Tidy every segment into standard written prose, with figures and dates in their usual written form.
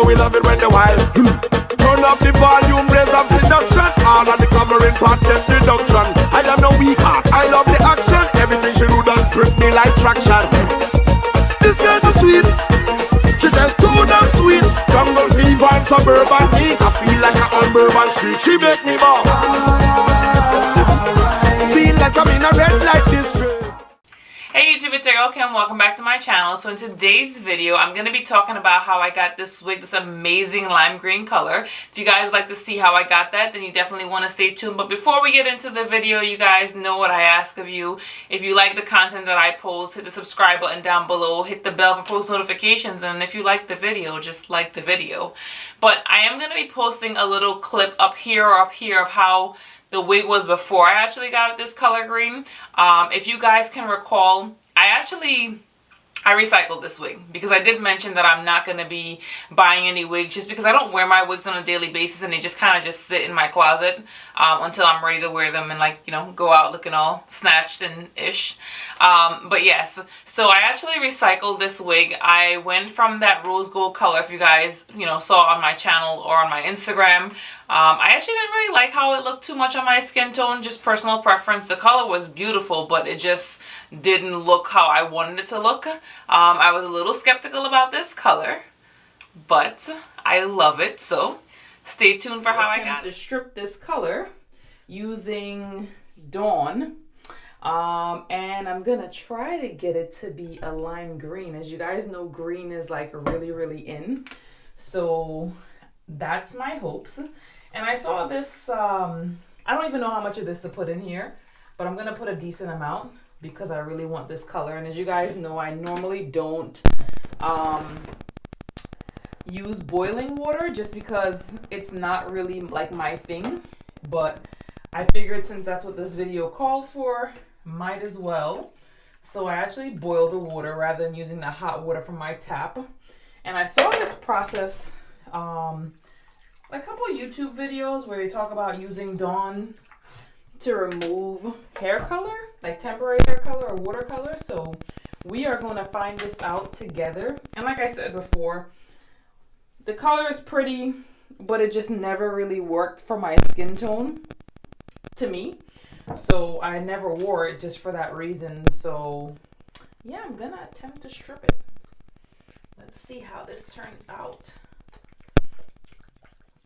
we love it when the wild. Turn up the volume, raise up seduction. All of the covering part, get deduction. I am no weak heart, I love the action. Everything she do done grip me like traction. This girl so sweet, she just too damn sweet. Jungle fever and suburban heat, I feel like I'm on Bourbon Street. She make me ball. Feel like I'm in a red light district. Hey YouTube, it's your girl Kim. Welcome back to my channel. So in today's video, I'm going to be talking about how I got this wig, this amazing lime green color. If you guys would like to see how I got that, then you definitely want to stay tuned. But before we get into the video, you guys know what I ask of you. If you like the content that I post, hit the subscribe button down below, hit the bell for post notifications, and if you like the video, just like the video. But I am going to be posting a little clip up here or up here of how the wig was before I actually got it this color green. If you guys can recall, I recycled this wig because I did mention that I'm not going to be buying any wigs just because I don't wear my wigs on a daily basis and they just kind of just sit in my closet until I'm ready to wear them and, like, you know, go out looking all snatched and ish. But yes, so I actually recycled this wig. I went from that rose gold color, if you guys, you know, saw on my channel or on my Instagram. I actually didn't really like how it looked too much on my skin tone, just personal preference. The color was beautiful, but it just didn't look how I wanted it to look. I was a little skeptical about this color, but I love it. So stay tuned for how I got to strip this color using Dawn. And I'm gonna try to get it to be a lime green. As you guys know, green is like really in. So that's my hopes. And I saw this, I don't even know how much of this to put in here, but I'm gonna put a decent amount because I really want this color. And as you guys know, I normally don't use boiling water just because it's not really like my thing, but I figured since that's what this video called for, might as well. So I actually boil the water rather than using the hot water from my tap. And I saw this process a couple of YouTube videos where they talk about using Dawn to remove hair color, like temporary hair color or watercolor. So we are going to find this out together. And like I said before, the color is pretty, but it just never really worked for my skin tone to me. So I never wore it just for that reason. So yeah, I'm going to attempt to strip it. Let's see how this turns out.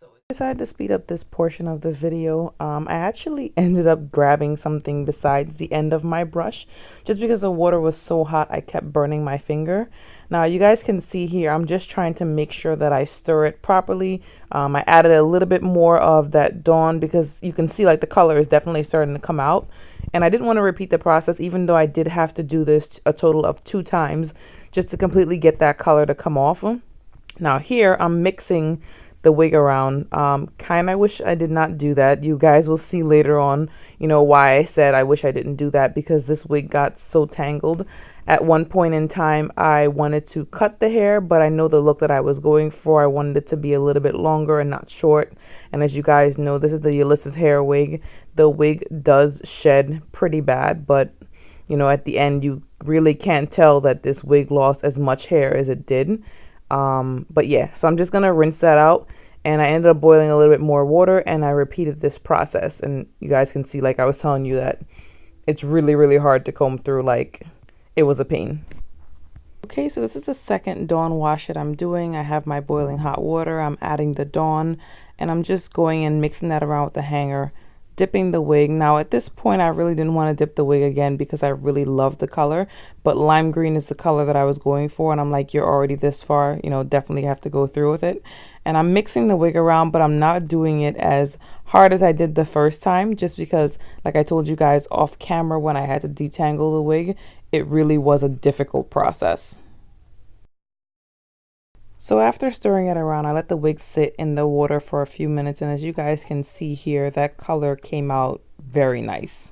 I decided to speed up this portion of the video. I actually ended up grabbing something besides the end of my brush just because the water was so hot I kept burning my finger. Now you guys can see here, I'm just trying to make sure that I stir it properly. I added a little bit more of that Dawn because you can see like the color is definitely starting to come out. And I didn't want to repeat the process, even though I did have to do this a total of 2 times just to completely get that color to come off. Now here I'm mixing the wig around. Kind of wish I did not do that. You guys will see later on, you know, why I said I wish I didn't do that, because this wig got so tangled. At one point in time, I wanted to cut the hair, but I know the look that I was going for, I wanted it to be a little bit longer and not short. And as you guys know, this is the Yulissa's hair wig. The wig does shed pretty bad, but you know, at the end, you really can't tell that this wig lost as much hair as it did. But yeah, so I'm just gonna rinse that out, and I ended up boiling a little bit more water, and I repeated this process, and you guys can see, like I was telling you, that it's really hard to comb through. Like, it was a pain. Okay, so this is the second Dawn wash that I'm doing. I have my boiling hot water, I'm adding the Dawn, and I'm just going and mixing that around with the hanger, dipping the wig. Now at this point I really didn't want to dip the wig again because I really love the color, but lime green is the color that I was going for, and I'm like, you're already this far, you know, definitely have to go through with it. And I'm mixing the wig around, but I'm not doing it as hard as I did the first time, just because, like I told you guys off camera when I had to detangle the wig, it really was a difficult process. So after stirring it around, I let the wig sit in the water for a few minutes, and as you guys can see here, that color came out very nice.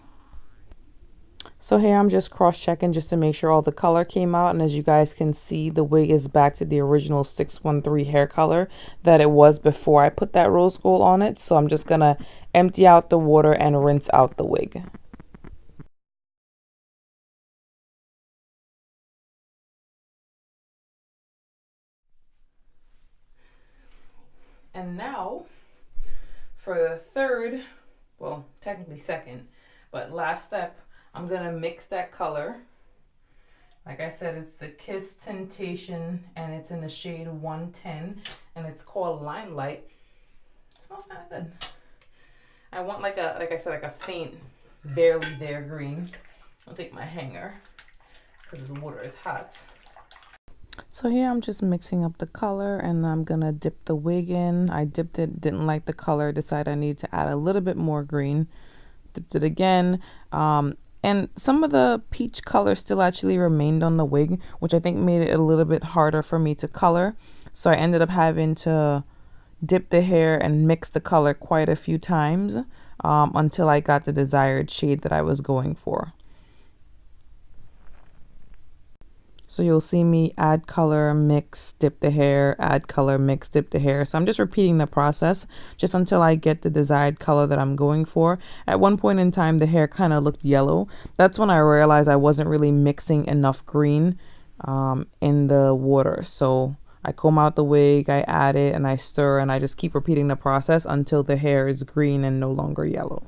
So here I'm just cross-checking just to make sure all the color came out, and as you guys can see, the wig is back to the original 613 hair color that it was before I put that rose gold on it. So I'm just gonna empty out the water and rinse out the wig. And now for the third, well, technically second, but last step, I'm gonna mix that color. Like I said, it's the Kiss Tintation, and it's in the shade 110, and it's called Limelight. It smells kind of good. I want like I said, like a faint, barely there green. I'll take my hanger because this water is hot. So here I'm just mixing up the color, and I'm gonna dip the wig in. I dipped it, didn't like the color, decided I need to add a little bit more green. Dipped it again. And some of the peach color still actually remained on the wig, which I think made it a little bit harder for me to color. So I ended up having to dip the hair and mix the color quite a few times until I got the desired shade that I was going for. So you'll see me add color, mix, dip the hair, add color, mix, dip the hair. So I'm just repeating the process just until I get the desired color that I'm going for. At one point in time, the hair kind of looked yellow. That's when I realized I wasn't really mixing enough green in the water. So I comb out the wig, I add it, and I stir, and I just keep repeating the process until the hair is green and no longer yellow.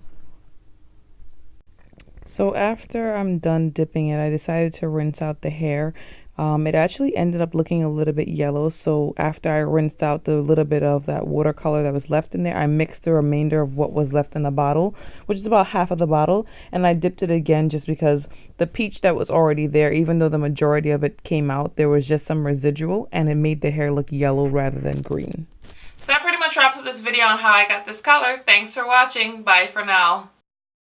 So after I'm done dipping it, I decided to rinse out the hair. It actually ended up looking a little bit yellow. So after I rinsed out the little bit of that watercolor that was left in there, I mixed the remainder of what was left in the bottle, which is about half of the bottle. And I dipped it again just because the peach that was already there, even though the majority of it came out, there was just some residual, and it made the hair look yellow rather than green. So that pretty much wraps up this video on how I got this color. Thanks for watching. Bye for now.